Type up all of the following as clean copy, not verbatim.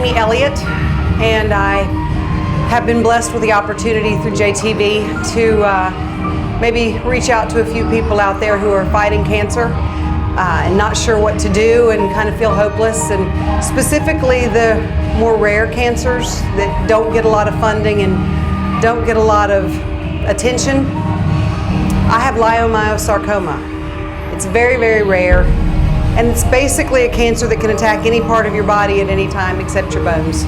Amy Elliott, and I have been blessed with the opportunity through JTV to maybe reach out to a few people out there who are fighting cancer and not sure what to do and kind of feel hopeless, and specifically the more rare cancers that don't get a lot of funding and don't get a lot of attention. I have Leiomyosarcoma. It's very, very rare, and it's basically a cancer that can attack any part of your body at any time except your bones.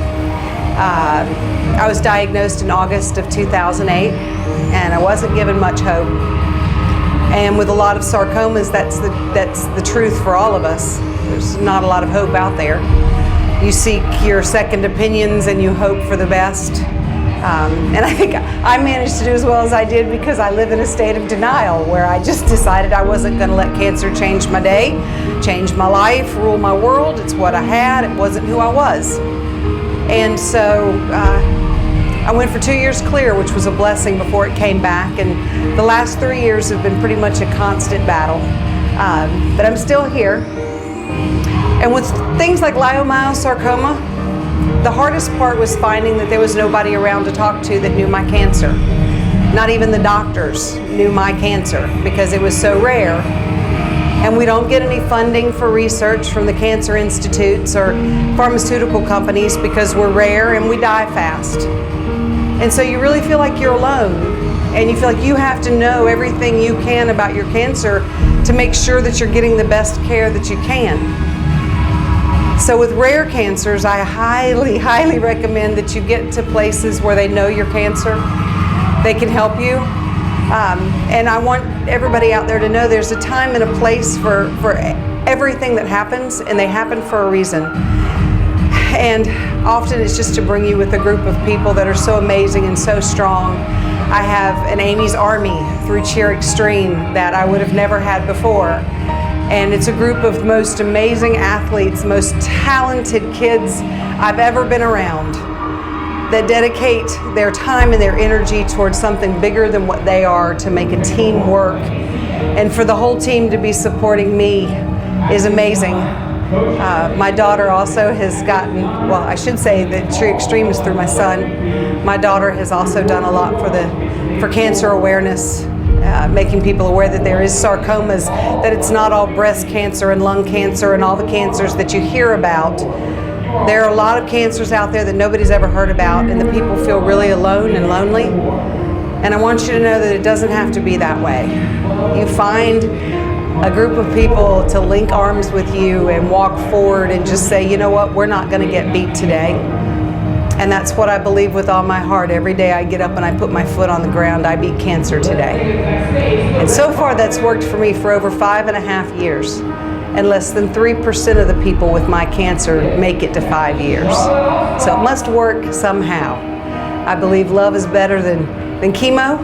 I was diagnosed in August of 2008, and I wasn't given much hope. And with a lot of sarcomas, that's the truth for all of us. There's not a lot of hope out there. You seek your second opinions and you hope for the best. And I think I managed to do as well as I did because I live in a state of denial where I just decided I wasn't going to let cancer change my day, change my life, rule my world. It's what I had. It wasn't who I was. And so I went for 2 years clear, which was a blessing before it came back. And the last 3 years have been pretty much a constant battle. But I'm still here. And with things like leiomyosarcoma, the hardest part was finding that there was nobody around to talk to that knew my cancer. Not even the doctors knew my cancer because it was so rare. And we don't get any funding for research from the cancer institutes or pharmaceutical companies because we're rare and we die fast. And so you really feel like you're alone, and you feel like you have to know everything you can about your cancer to make sure that you're getting the best care that you can. So with rare cancers, I highly, highly recommend that you get to places where they know your cancer. They can help you. And I want everybody out there to know there's a time and a place for everything that happens, and they happen for a reason. And often it's just to bring you with a group of people that are so amazing and so strong. I have an Amy's Army through Cheer Extreme that I would have never had before. And it's a group of the most amazing athletes, most talented kids I've ever been around that dedicate their time and their energy towards something bigger than what they are to make a team work. And for the whole team to be supporting me is amazing. My daughter also has gotten, well, I should say that Cheer Extreme is through my son. My daughter has also done a lot for cancer awareness. Making people aware that there is sarcomas, that it's not all breast cancer and lung cancer and all the cancers that you hear about. There are a lot of cancers out there that nobody's ever heard about, and the people feel really alone and lonely. And I want you to know that it doesn't have to be that way. You find a group of people to link arms with you and walk forward and just say, you know what, we're not going to get beat today. And that's what I believe with all my heart. Every day I get up and I put my foot on the ground, I beat cancer today. And so far that's worked for me for over 5.5 years. And less than 3% of the people with my cancer make it to 5 years. So it must work somehow. I believe love is better than chemo,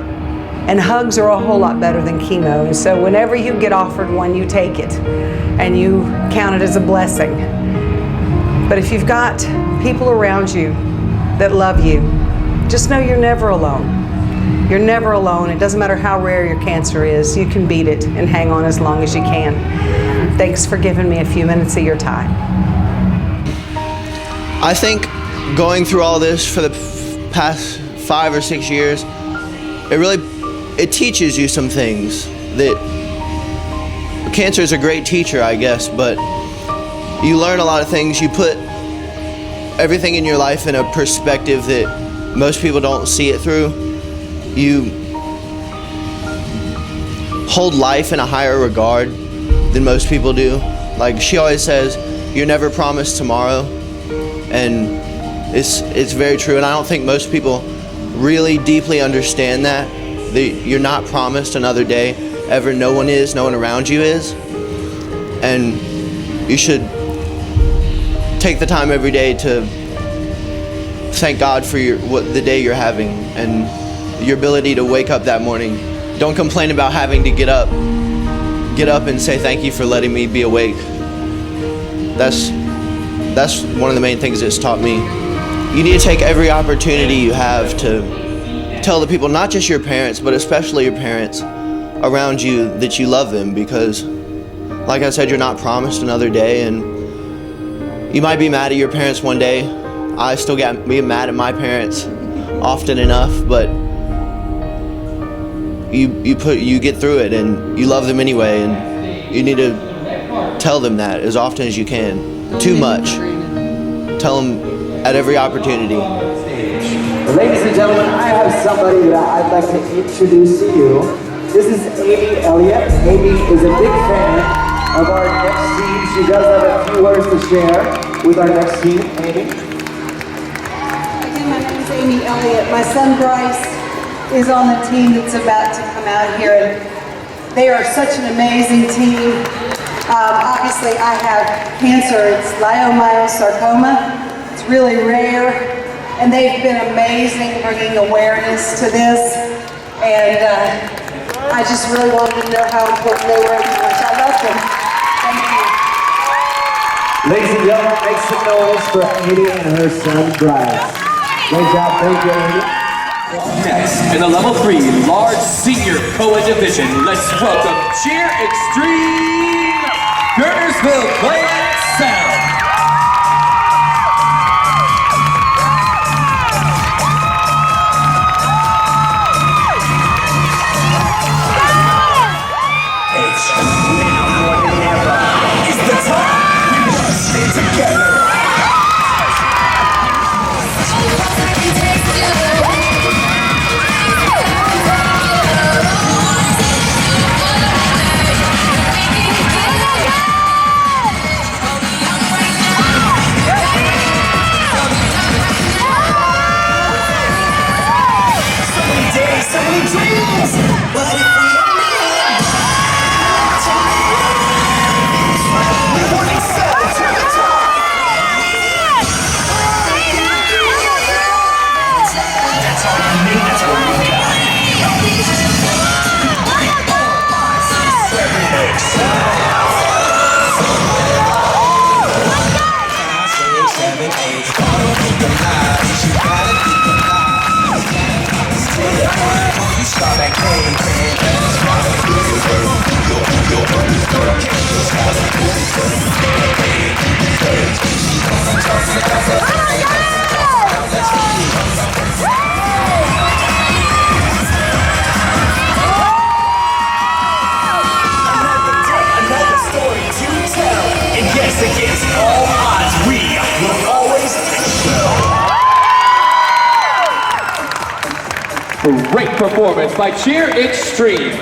and hugs are a whole lot better than chemo. And so whenever you get offered one, you take it and you count it as a blessing. But if you've got people around you that love you, just know you're never alone. You're never alone. It doesn't matter how rare your cancer is. You can beat it and hang on as long as you can. Thanks for giving me a few minutes of your time. I think going through all this for the past 5 or 6 years, it teaches you some things. That cancer is a great teacher, I guess, but you learn a lot of things. You put everything in your life in a perspective that most people don't see it through. You hold life in a higher regard than most people do. Like she always says, you're never promised tomorrow, and it's very true. And I don't think most people really deeply understand that you're not promised another day ever. No one is, no one around you is. And you should take the time every day to thank God for the day you're having and your ability to wake up that morning. Don't complain about having to get up and say thank you for letting me be awake. That's one of the main things it's taught me. You need to take every opportunity you have to tell the people, not just your parents, but especially your parents around you, that you love them, because like I said, you're not promised another day, and you might be mad at your parents one day I still get mad at my parents often enough, but you get through it and you love them anyway, and you need to tell them that as often as you can. Too much. Tell them at every opportunity. Ladies and gentlemen, I have somebody that I'd like to introduce to you. This is Amy Elliott. Amy is a big fan of our next team. She does have a few words to share with our next team. Amy? Again, my name is Amy Elliott. My son Bryce is on the team that's about to come out here, and they are such an amazing team. Obviously, I have cancer. It's Leiomyosarcoma. It's really rare, and they've been amazing bringing awareness to this. And I just really wanted to know how important they were and how much I love them. Thank you. Ladies and gentlemen, make some noise for Amy and her son Bryce. Great job. Thank you, Amy. Next, in the level 3 large senior co-ed division, let's welcome Cheer Extreme Gurnersville Playland Sound. Now more than ever is the time we must stay together. So many days, so many dreams, but if we against all odds, we will always excel. Great performance by Cheer Extreme.